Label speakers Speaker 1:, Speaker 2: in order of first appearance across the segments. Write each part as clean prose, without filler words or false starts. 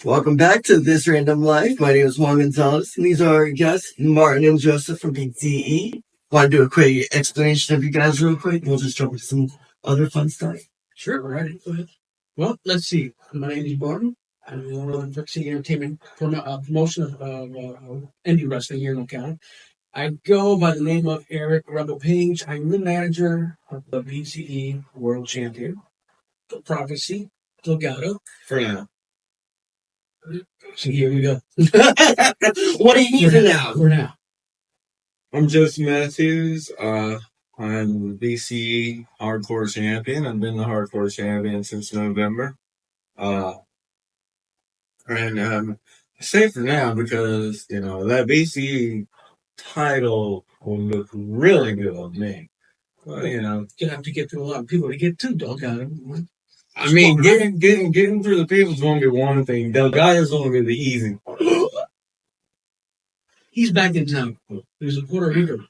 Speaker 1: Welcome back to This Random Life. My name is Juan Gonzalez, and these are our guests, Martin and Joseph from BCE. Want to do a quick explanation of you guys real quick? We'll just jump into some other fun stuff.
Speaker 2: Sure, all right. Go ahead. Well, let's see. My name is Martin. I'm the owner of BCE Entertainment promotion of indie wrestling here in Ocala. I go by the name of Eric Rebel Page. I'm the manager of the BCE World Champion, the Prophecy, Delgado.
Speaker 3: For now.
Speaker 2: So here we go.
Speaker 1: What do you need for now?
Speaker 2: For now.
Speaker 3: I'm Joseph Matthews. I'm the BCE Hardcore Champion. I've been the Hardcore Champion since November. I say for now because, that BCE title will look really good on me. Well,
Speaker 2: You have to get through a lot of people to get to Delgado.
Speaker 3: I mean, getting through the people is going to be one thing. Delgado's going to be the easy part.
Speaker 2: He's back in town. He was a Puerto Rican.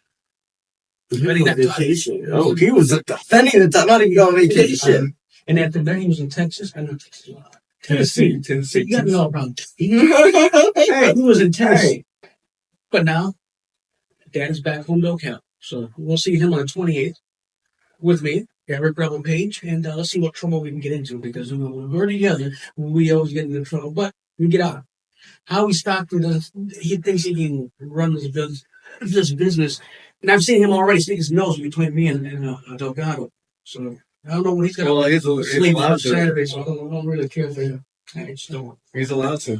Speaker 1: Defending that vacation. Oh, he was defending it. Not even going on vacation.
Speaker 2: And after that, he was in Texas. I know Texas. Tennessee. You got me all wrong. He was in Tennessee. But now, Dad is back home to Ocala. So we'll see him on the 28th with me, Eric Rebel Page, and let's see what trouble we can get into, because when we're together, we always get into trouble, but we get out. Howie Stockton he thinks he can run this business, and I've seen him already stick his nose between me and Delgado. So I don't know when he's going to sleep on Saturday, so I don't really care for him. I just don't.
Speaker 3: He's allowed to.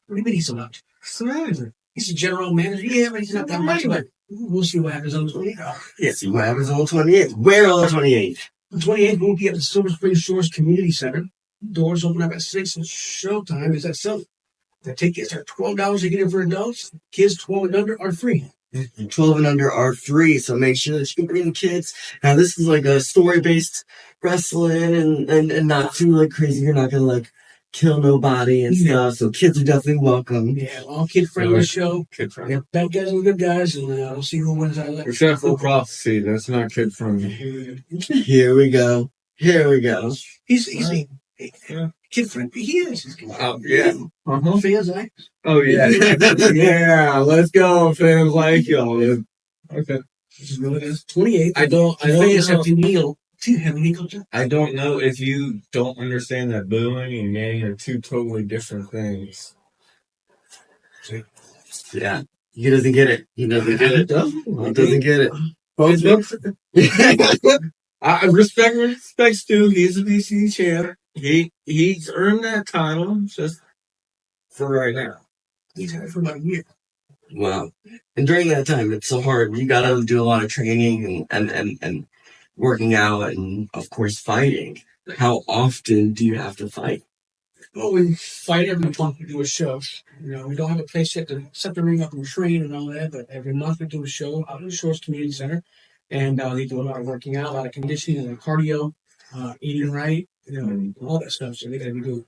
Speaker 2: What do you mean he's allowed to?
Speaker 3: He's the manager.
Speaker 2: He's a general manager. Yeah, but he's not that much of it. We'll see what happens on the 28th.
Speaker 1: Yeah, see what happens on the 28th. Where on the 28th?
Speaker 2: The 28th, we'll be at the Silver Spring Shores Community Center. Doors open up at 6, and showtime is at 7. The tickets are $12 to get in for adults. Kids 12 and under are free.
Speaker 1: 12 and under are free, so make sure that you can bring the kids. Now, this is like a story-based wrestling and not too like crazy. You're not going to kill nobody and stuff, so kids are definitely welcome.
Speaker 2: Yeah, all kid-friendly show.
Speaker 3: Kid-friendly.
Speaker 2: Yeah, bad guys and good guys, and we'll see who wins out of that.
Speaker 3: Except for Prophecy, that's not kid-friendly.
Speaker 1: Here we go.
Speaker 2: He's kid-friendly. He is.
Speaker 3: Oh, yeah.
Speaker 2: Fans, right?
Speaker 3: Oh, yeah. Yeah, let's go, fans like y'all. Okay.
Speaker 2: This is really good. 28th.
Speaker 3: I don't
Speaker 2: Fans
Speaker 3: know.
Speaker 2: have to kneel. Have a kneel.
Speaker 3: I don't know if you don't understand that booing and gang are two totally different things.
Speaker 1: Yeah. He doesn't get it. He doesn't get it.
Speaker 3: I respect Stu. He's a BC champ. He's earned that title just for right now.
Speaker 2: He's had it for about a year.
Speaker 1: Wow. And during that time, it's so hard. You got to do a lot of training and working out and, of course, fighting. How often do you have to fight?
Speaker 2: Well, we fight every month. We do a show. We don't have a place yet to set the ring up and train and all that, but every month we do a show out in the Shores Community Center. And they do a lot of working out, a lot of conditioning and cardio, eating right, all that stuff. So they got to be doing.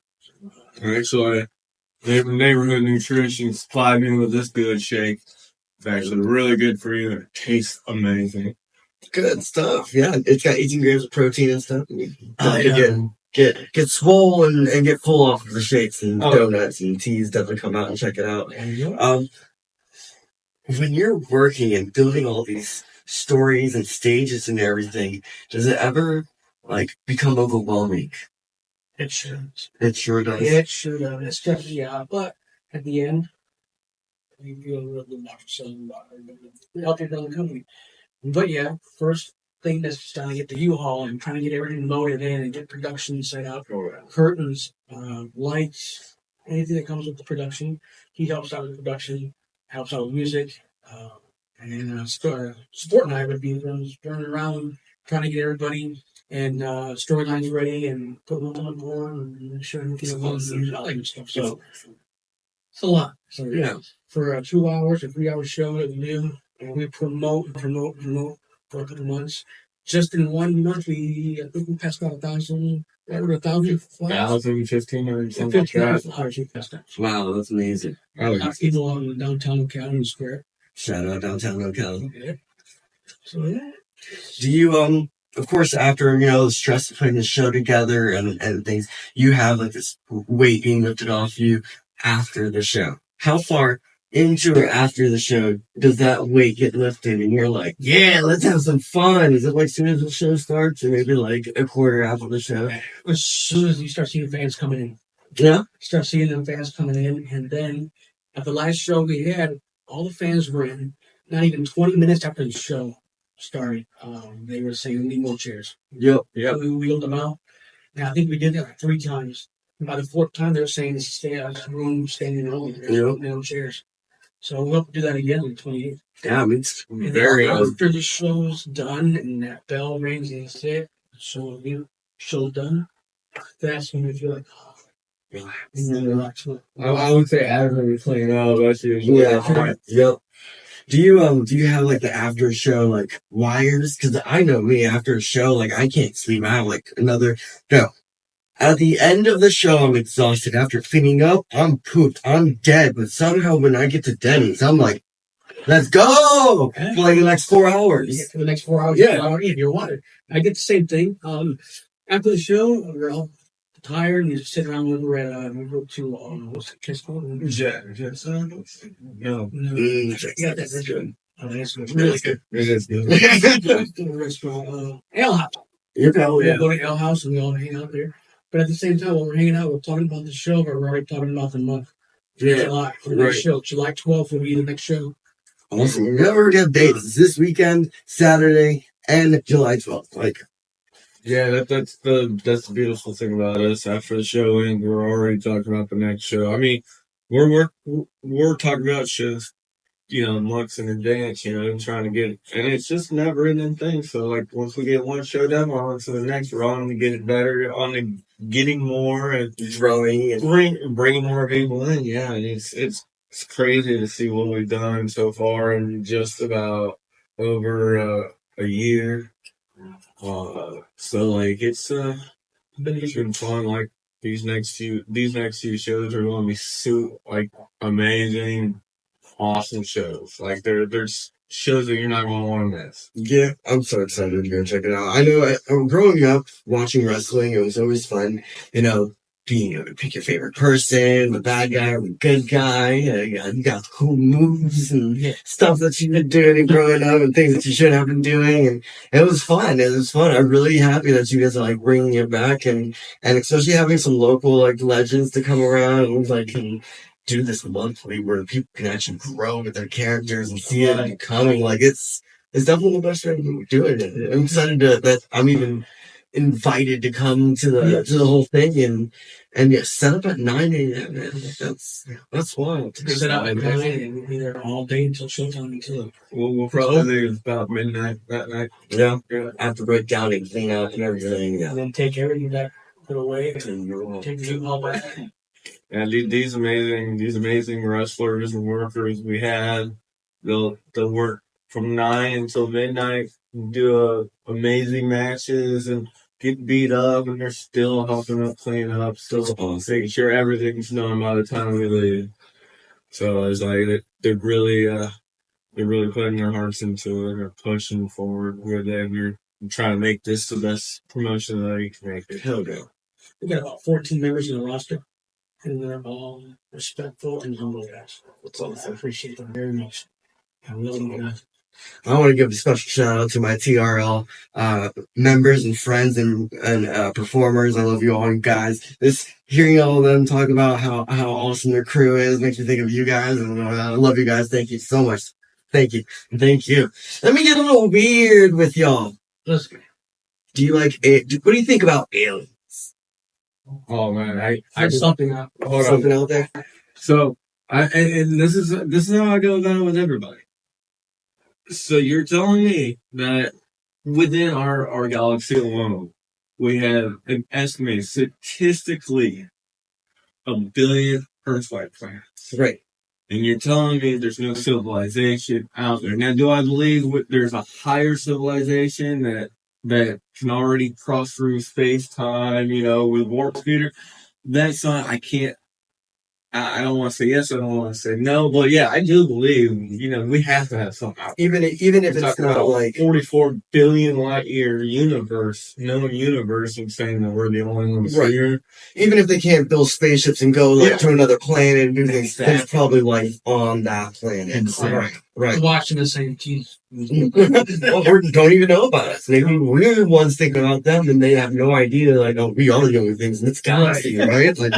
Speaker 3: Actually, neighborhood nutrition supplied me with this good shake. It's actually really good for you. It tastes amazing.
Speaker 1: Good stuff. Yeah, it's got 18 grams of protein and stuff. Get swole and get full off of the shakes and donuts and teas. Definitely come out and check it out. When you're working and building all these stories and stages and everything, does it ever become overwhelming?
Speaker 2: It should.
Speaker 1: It sure does.
Speaker 2: It sure does. It's just, but at the end, we feel a little bit more selling out there down the company. But yeah, first thing that's trying to get the U-Haul and trying to get everything loaded in and get production set up, curtains, lights, anything that comes with the production. He helps out with the production, helps out with music, and Sport and I would be running around trying to get everybody and storylines ready and putting them on board and showing all that stuff. So it's a lot. So yeah, for a 2 hours, a 3 hour show that we do, and we promote for a couple months. Just in 1 month, I think we passed about 1,000. 1,000 flights.
Speaker 3: 1,500, something like that.
Speaker 1: Wow, that's amazing.
Speaker 2: People on downtown Ocala Square.
Speaker 1: Shout out downtown Ocala.
Speaker 2: Yeah. So yeah.
Speaker 1: Do you of course, after, the stress of putting the show together and things, you have like this weight being lifted off you after the show. How far into or after the show does that weight get lifted and you're like, yeah, let's have some fun? Is it like soon as the show starts or maybe like a quarter after the show?
Speaker 2: As soon as you start seeing fans coming in.
Speaker 1: Yeah.
Speaker 2: Start seeing them fans coming in, and then at the last show we had, all the fans were in. Not even 20 minutes after the show started, they were saying, "We need more chairs."
Speaker 1: Yep.
Speaker 2: So we wheeled them out, and I think we did that like 3 times. And by the fourth time, they were saying, "Stay out of the room, standing room,
Speaker 1: Yep.
Speaker 2: no chairs." So we'll do that again on the 28th.
Speaker 1: Yeah, I mean, it's
Speaker 2: And
Speaker 1: very
Speaker 2: then after the show's done and that bell rings and it's it, show's done. That's when we feel like, oh, relax. And then relax.
Speaker 3: I would say after we clean up, that's usually
Speaker 1: Yep. Do you have like the after show like wires? Because I know me after a show, like I can't sleep. I have like another no. At the end of the show, I'm exhausted. After cleaning up, I'm pooped. I'm dead. But somehow when I get to Denny's, I'm like, let's go for like the next 4 hours.
Speaker 2: For the next 4 hours,
Speaker 1: Yeah.
Speaker 2: if you're wanted. I get the same thing. After the show, we're all tired and you just sit around when we're at we go to what's the place called?
Speaker 3: No.
Speaker 2: Yeah, that's good. That's
Speaker 1: Really good.
Speaker 3: It is good.
Speaker 2: the restaurant, Ale House.
Speaker 1: Yeah.
Speaker 2: We'll go to Ale House and we all hang out there. But at the same time, while we're hanging out, we're talking about the show, but we're already talking about the month.
Speaker 1: Yeah.
Speaker 2: July for the next show. July 12th will be the next show.
Speaker 1: Awesome. We never have dates. It's this weekend, Saturday, and July 12th. Like,
Speaker 3: Yeah, that's the beautiful thing about us. After the show ends, we're already talking about the next show. I mean, we're talking about shows, months in advance, and trying to get, and it's just never ending thing. So like once we get one show done, we're on to the next. We're on to get it better, on to getting more and
Speaker 1: growing and
Speaker 3: bringing more people in. Yeah, and it's crazy to see what we've done so far in just about over a year. So like it's been fun. Like these next few shows are going to be amazing, awesome shows. Like there's shows that you're not going to want to miss.
Speaker 1: yeah, I'm so excited to go check it out. I know growing up watching wrestling, it was always fun, being able to pick your favorite person, the bad guy or the good guy. You got cool moves and stuff that you've been doing growing up and things that you should have been doing. And it was fun. I'm really happy that you guys are like bringing it back and especially having some local like legends to come around and like can do this monthly where people can actually grow with their characters and see it becoming like it's definitely the best way to do it. I'm excited that I'm even invited to come to the whole thing and set up at 9 a.m. Man. That's wild.
Speaker 2: Set up at 9 and we'll be there all day until showtime until
Speaker 3: We'll probably leave about midnight that night.
Speaker 1: Yeah. After break down and clean up and everything. Yeah.
Speaker 2: And then take everything back to the way and take the U-Haul back.
Speaker 3: And these amazing wrestlers and workers we had, they'll work from 9 until midnight, do amazing matches and get beat up, and they're still helping up, clean up, still making sure everything's done by the time we leave. So it's like they're really putting their hearts into it. They're pushing forward with it. We're trying to make this the best promotion that you can make it.
Speaker 1: Hell no.
Speaker 2: We got about 14 members in the roster, and they're all respectful and humble guys. I appreciate them very much. I really do.
Speaker 1: I want to give a special shout out to my TRL members and friends and performers. I love you all, you guys. Hearing all of them talk about how awesome their crew is makes me think of you guys, and I love you guys. Thank you so much. Thank you. Let me get a little weird with y'all.
Speaker 2: Listen,
Speaker 1: do you like it? What do you think about aliens?
Speaker 3: Oh man, I
Speaker 2: there's something out
Speaker 1: there.
Speaker 3: So and this is how I go down with everybody. So you're telling me that within our galaxy alone, we have an estimated statistically 1 billion Earth-like planets.
Speaker 1: Right.
Speaker 3: And you're telling me there's no civilization out there. Now, do I believe there's a higher civilization that can already cross through space-time, with warp speed? That's not, I can't I don't want to say yes, I don't want to say no, but yeah, I do believe, we have to have something out there.
Speaker 1: Even if
Speaker 3: We're
Speaker 1: it's
Speaker 3: talking
Speaker 1: not
Speaker 3: about
Speaker 1: like
Speaker 3: 44 billion light year universe, known universe, and saying that we're the only ones
Speaker 1: Right.
Speaker 3: here.
Speaker 1: even if they can't build spaceships and go like
Speaker 3: Yeah.
Speaker 1: to another planet and do things, there's
Speaker 3: Exactly.
Speaker 1: probably life on that planet.
Speaker 3: Exactly.
Speaker 1: Right.
Speaker 2: Watching the same teeth.
Speaker 1: Or don't even know about us. Maybe we're the ones thinking about them and they have no idea, like, oh, we are the only things in this galaxy, right? Like,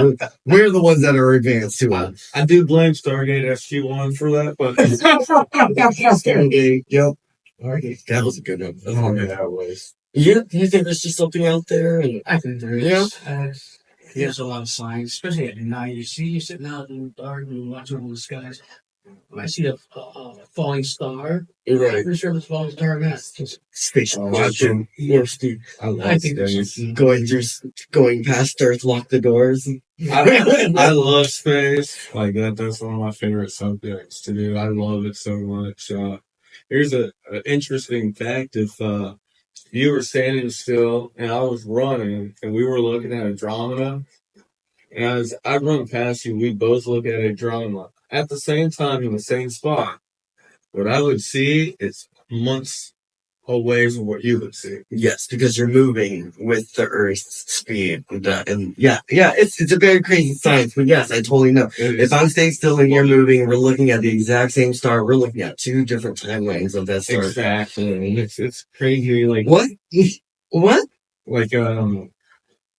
Speaker 1: we're the ones that are advanced to us.
Speaker 3: I do blame Stargate SG-1 for that, but
Speaker 1: Stargate, yep. Stargate, that was a good one.
Speaker 3: yeah, it was.
Speaker 1: Yeah, you think there's just something out there? And
Speaker 2: I think there
Speaker 1: Yeah.
Speaker 2: is. There's a lot of signs, especially at night. You see, you're sitting out in the dark and watching all the skies. When I see a falling star, I'm
Speaker 1: right.
Speaker 2: pretty sure it's a falling star. That's just
Speaker 1: Spaceship
Speaker 3: Oh,
Speaker 1: watching.
Speaker 2: yeah.
Speaker 3: I love
Speaker 2: I think there's
Speaker 3: space.
Speaker 2: something.
Speaker 1: Going past Earth, lock the doors.
Speaker 3: I love space. Like that's one of my favorite subjects to do. I love it so much. Here's an interesting fact. If you were standing still and I was running and we were looking at Andromeda, and as I run past you, we both look at Andromeda at the same time in the same spot. What I would see is months away from what you would see.
Speaker 1: Yes, because you're moving with the Earth's speed. And yeah, it's a very crazy science, but yes, I totally know. If I'm staying still and you're moving, we're looking at the exact same star. We're looking at two different timelines of that star.
Speaker 3: Exactly. It's crazy. Like
Speaker 1: What? What?
Speaker 3: Like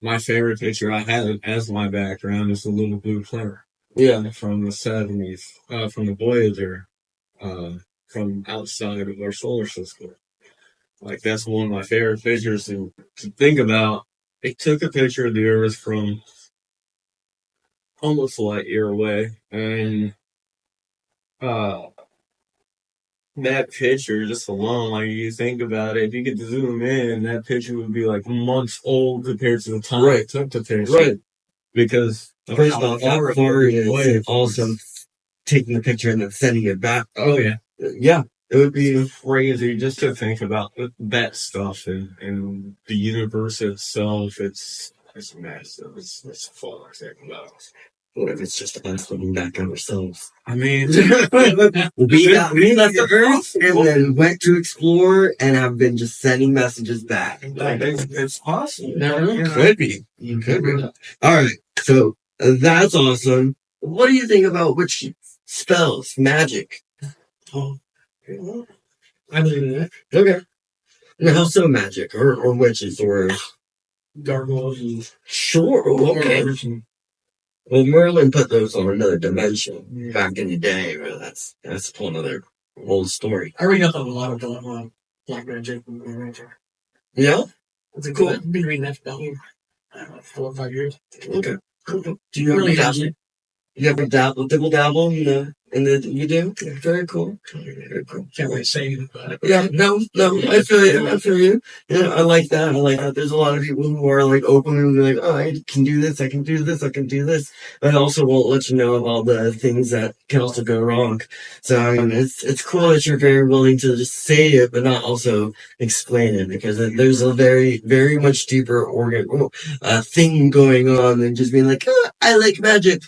Speaker 3: my favorite picture I have as my background is a little blue flare.
Speaker 1: Yeah.
Speaker 3: From the 70s, from the Voyager, from outside of our solar system. Like that's one of my favorite pictures to think about. It took a picture of the Earth from almost a light year away, and uh, that picture just alone, like you think about it, if you could zoom in, that picture would be like months old compared to the time it took to picture.
Speaker 1: Right.
Speaker 3: Because
Speaker 1: First off, that part is awesome. Taking the picture and then sending it back.
Speaker 3: Oh yeah.
Speaker 1: Yeah. It would be
Speaker 3: crazy just to think about that stuff and the universe itself. It's massive. It's fun to think about.
Speaker 1: What if it's just us looking back at ourselves?
Speaker 3: I mean,
Speaker 1: we left the Earth and then went to explore and have been just sending messages back.
Speaker 3: It's possible.
Speaker 1: Could be. Could be. All right. So that's awesome. What do you think about witch spells, magic?
Speaker 2: Oh, I believe in that.
Speaker 1: Okay. Now, how so magic or witches or
Speaker 2: Gargoyles and
Speaker 1: sure? Okay. Well, Merlin put those on another dimension back in the day. But that's a whole other old story.
Speaker 2: I read up on a lot of black magic and green magic.
Speaker 1: Yeah.
Speaker 2: It's cool. I've been reading that for about 4 or 5 years.
Speaker 1: Okay. Cool. Do you
Speaker 2: Really
Speaker 1: ever dabble? You ever dabble in the you do? Very cool. Very cool.
Speaker 2: Can't really say anything about it.
Speaker 1: Yeah, no, I feel you. I feel you. Yeah, I like that. There's a lot of people who are like open and like, oh, I can do this, I can do this, I can do this, but also won't let you know about the things that can also go wrong. So I mean, it's cool that you're very willing to just say it, but not also explain it because there's a very, very much deeper thing going on than just being like, oh, I like magic.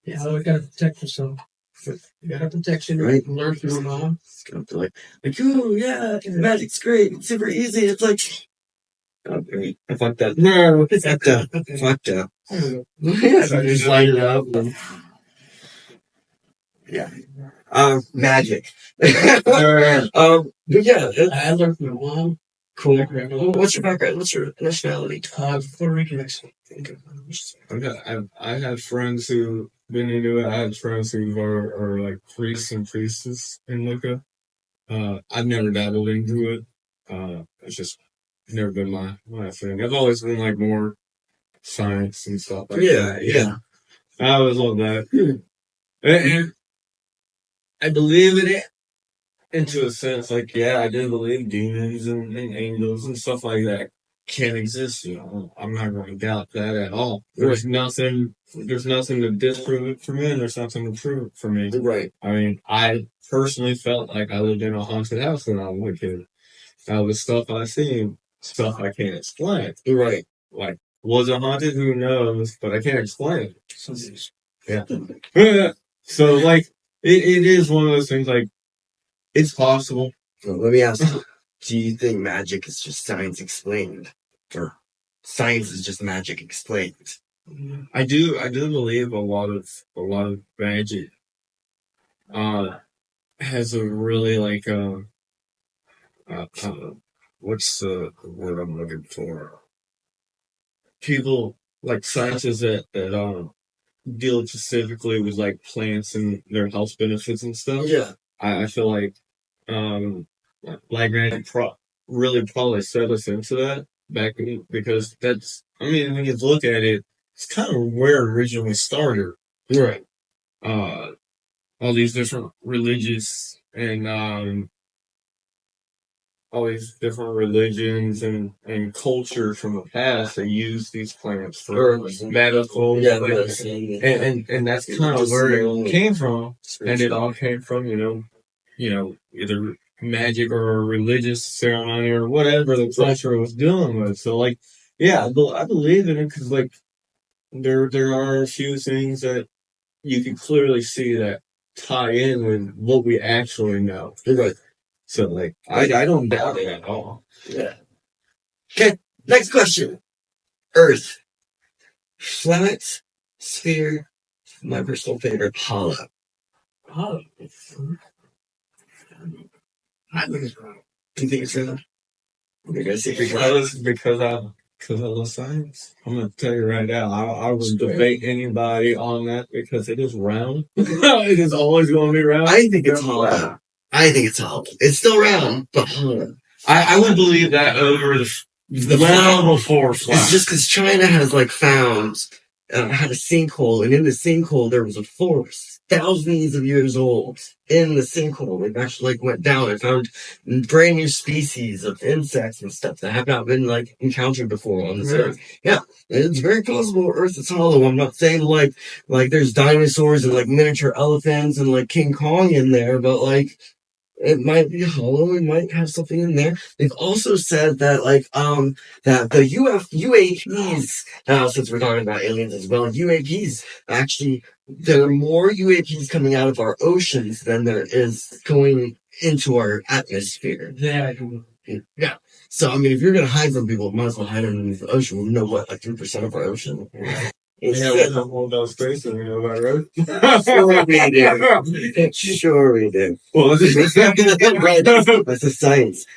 Speaker 2: Yeah, we gotta protect yourself. You gotta protect you,
Speaker 1: Right.
Speaker 2: Learn from your mom.
Speaker 1: It's gonna be like, oh yeah, magic's great, it's super easy. It's like, oh, great. I fucked that. No, fucked up. Fucked up. Yeah, so I just light it up. And... Yeah. Magic. But yeah,
Speaker 2: I learned from your mom.
Speaker 1: cool. What's your background? What's your nationality?
Speaker 2: Puerto Rican accent.
Speaker 3: I have friends who been into it. I have friends who are like priests and priestess in Wicca. I've never dabbled into it. It's just never been my thing. I've always been like more science and stuff like that.
Speaker 1: Yeah.
Speaker 3: I always love that. And I believe in it into a sense. Like, yeah, I do believe demons and angels and stuff like that can exist. I'm not going to doubt that at all. There's nothing to disprove it for me, and there's nothing to prove it for me.
Speaker 1: Right.
Speaker 3: I mean, I personally felt like I lived in a haunted house when I was a kid. That was stuff I seen, stuff I can't explain.
Speaker 1: Right.
Speaker 3: Like, was it haunted? Who knows? But I can't explain it. Yeah. So, like, it is one of those things, like, it's possible.
Speaker 1: Well, let me ask you, do you think magic is just science explained? Or science is just magic explained?
Speaker 3: I do believe a lot of magic, has a really, like, what's the word I'm looking for? People, like, scientists that deal specifically with, like, plants and their health benefits and stuff.
Speaker 1: Yeah.
Speaker 3: I feel like, Black Magic really probably set us into that because that's, I mean, when you look at it, it's kind of where it originally started.
Speaker 1: Right.
Speaker 3: All these different religious and, all these different religions and cultures from the past that use these plants for medical, and that's kind of where it came from, and it all came from either magic or a religious ceremony or whatever the culture was dealing with. So, like, yeah, I believe in it because, like, there are a few things that you can clearly see that tie in with what we actually know.
Speaker 1: Right.
Speaker 3: So, like, I don't doubt it at all.
Speaker 1: Yeah. Okay, next question. Earth. Flat, sphere, my personal favorite, hollow.
Speaker 2: Hollow. I think it's wrong.
Speaker 1: Do you think it's round? You guys think it's round?
Speaker 3: Because I love science. I'm gonna tell you right now, I would debate anybody on that because it is round. It is always going to be round.
Speaker 1: I think it's hollow. I think it's hollow. It's still round, but hollow.
Speaker 3: I would believe that over the well before flat.
Speaker 1: It's just because China has like found had a sinkhole, and in the sinkhole there was a forest thousands of years old. In the sinkhole, it actually like went down and found brand new species of insects and stuff that have not been like encountered before on this earth. Yeah, it's very possible Earth is hollow. I'm not saying like there's dinosaurs and like miniature elephants and like King Kong in there, but like it might be hollow. It might have something in there. They've also said that that the UAPs, since we're talking about aliens as well, UAPs actually, there are more UAPs coming out of our oceans than there is going into our atmosphere.
Speaker 2: Yeah.
Speaker 1: Yeah. So I mean, if you're gonna hide from people, might as well hide them in the ocean. We know what, like 3% of our ocean.
Speaker 3: Yeah, we don't hold those spaces, you know that, right?
Speaker 1: Sure we do. Sure we do.
Speaker 3: Well,
Speaker 1: right. That's the science.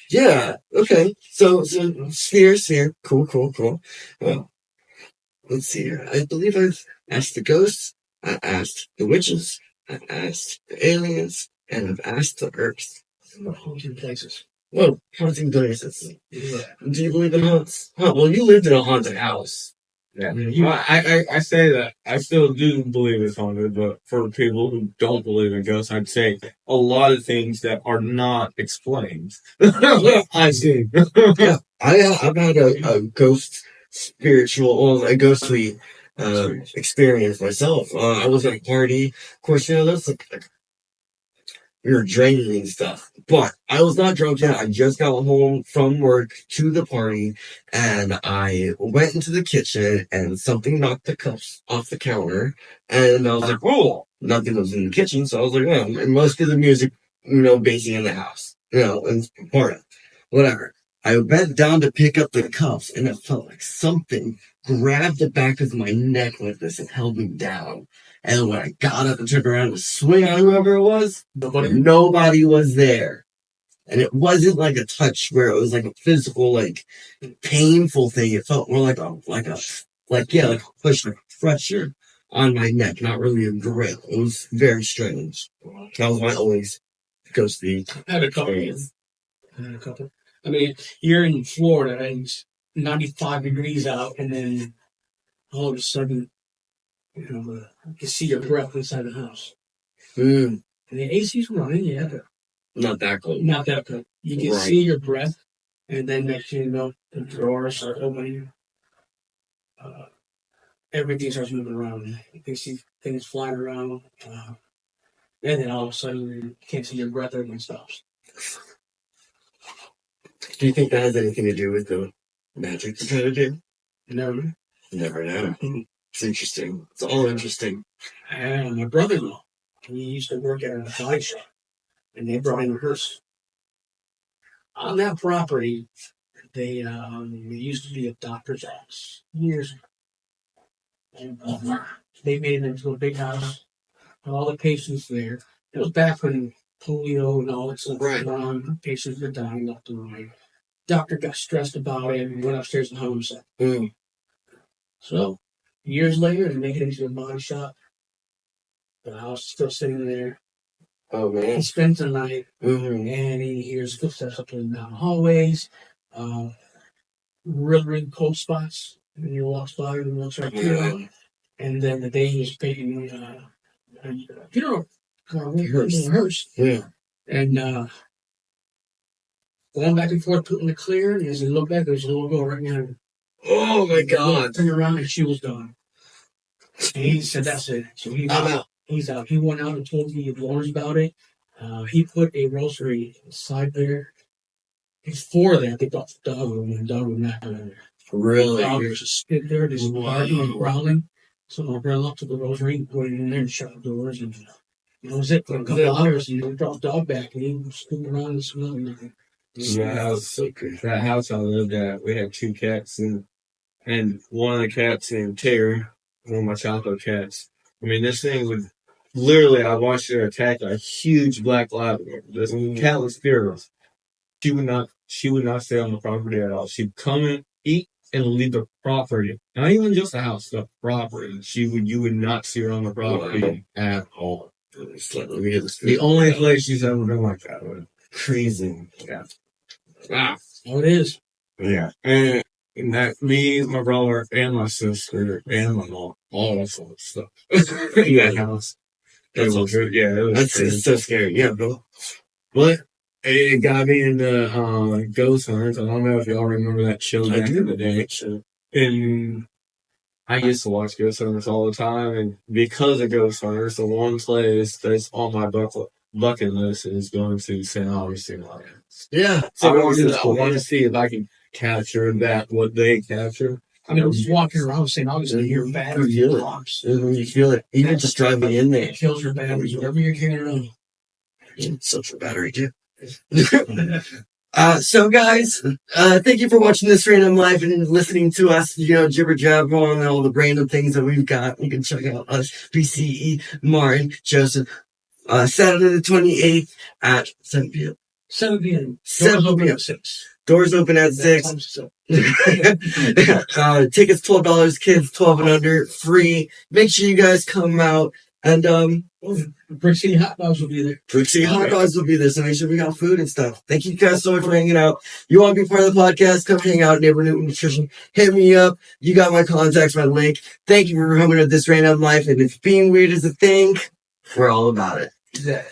Speaker 1: Yeah. Okay. So sphere. Cool. Well, let's see here. I believe I've asked the ghosts. I asked the witches. I asked the aliens, and I've asked the Earth.
Speaker 2: Haunted places.
Speaker 1: Well, haunting places.
Speaker 2: Yeah.
Speaker 1: Do you believe in haunts? Huh, well, you lived in a haunted house.
Speaker 3: Yeah. I say that I still do believe it's haunted, but for people who don't believe in ghosts, I'd say a lot of things that are not explained. I see.
Speaker 1: Yeah, I've had a ghost a ghostly experience myself. I was at a party. Of course, that's like we were drinking and stuff. But I was not drunk yet. I just got home from work to the party, and I went into the kitchen, and something knocked the cups off the counter, and I was like, oh, nothing was in the kitchen, so I was like, oh, it must be the music, basing in the house, and part of whatever. I bent down to pick up the cups, and it felt like something grabbed the back of my neck like this and held me down. And when I got up and turned around to swing on whoever it was, nobody was there. And it wasn't like a touch where it was like a physical, like painful thing. It felt more like a push, like pressure on my neck, not really a grip. It was very strange. That was my always ghostly.
Speaker 2: I had a couple. I mean, you're in Florida and it's 95 degrees out, and then all of a sudden, you can see your breath inside the house. And the AC's running, yeah, but
Speaker 1: not that cold.
Speaker 2: Not that cold. You can see your breath, and then next thing you know, the drawers start opening. Everything starts moving around. You can see things flying around. And then all of a sudden, you can't see your breath, everything stops.
Speaker 1: Do you think that has anything to do with the magic you're trying to do?
Speaker 2: Never.
Speaker 1: Never know. It's interesting. It's all interesting.
Speaker 2: And my brother-in-law, he used to work at a body shop, and they brought in a hearse. On that property, they used to be a doctor's office years ago. And they made it into a big house, with all the patients there. It was back when polio and all that stuff was going on. Patients were dying left and right. Doctor got stressed about it and went upstairs and hung himself. So, years later, they make it into a body shop. The house is still sitting there.
Speaker 1: Oh,
Speaker 2: He
Speaker 1: man.
Speaker 2: spends the night, and he hears footsteps up and down hallways. Really cold spots. And he walks by and looks right through it. And then the day he was taking funeral hearse.
Speaker 1: Yeah.
Speaker 2: And going back and forth, putting the clear, and as he looked back, there's a little girl right behind him.
Speaker 1: Oh, my God.
Speaker 2: Turned around and she was gone. And he said, that's it. So he's
Speaker 1: out.
Speaker 2: He's out. He went out and told the owners about it. He put a rosary inside there. Before that, they brought the dog over, and the dog was not going there.
Speaker 1: Really?
Speaker 2: The dog was just stood there, just barking and growling. So my brother looked to the rosary and put it in there and shut the doors. And that was it for a couple hours. And they brought the dog back, and he was scooting around and smelling nothing.
Speaker 3: That house I lived at, we had 2 cats, and one of the cats named Terry, one of my childhood cats. I mean, this thing would literally, I watched her attack a huge black Labrador. This cat was fearless. She would not stay on the property at all. She'd come and eat and leave the property. Not even just the house, the property. You would not see her on the property at all. The only place she's ever been like that was crazy. Yeah. Wow.
Speaker 2: Oh, it is.
Speaker 3: Yeah. And that me, my brother, and my sister, and my mom, all full of stuff. In that house. It was
Speaker 1: That's so scary. Yeah, bro.
Speaker 3: But it got me into ghost hunters. I don't know if y'all remember that show back in the day. And I used to watch ghost hunters all the time. And because of ghost hunters, the one place that's on my bucket list is going to St. Augustine Lions.
Speaker 1: Yeah.
Speaker 3: I want to see if I can capture what they capture.
Speaker 2: I mean, just walking around St. Augustine, your battery drops.
Speaker 1: You feel it. Even just driving in there.
Speaker 2: It kills your batteries, whatever you're carrying around.
Speaker 1: It's such a battery, too. So guys, thank you for watching this random live and listening to us, jibber jabber on all the random things that we've got. You can check out us, BCE, Martin, Joseph, Saturday the 28th at 7 p.m.
Speaker 2: 7 p.m.
Speaker 1: 7 p.m.
Speaker 2: 6.
Speaker 1: Doors open at 6. Tickets $12, kids 12 and under, free. Make sure you guys come out. And
Speaker 2: Brick City Hot Dogs will be there.
Speaker 1: Brick City Hot Dogs will be there, so make sure we got food and stuff. Thank you guys so much for hanging out. You want to be part of the podcast? Come hang out at Neighborhood Nutrition. Hit me up. You got my contacts, my link. Thank you for coming to this random life. And if being weird is a thing, we're all about it.
Speaker 2: Yeah.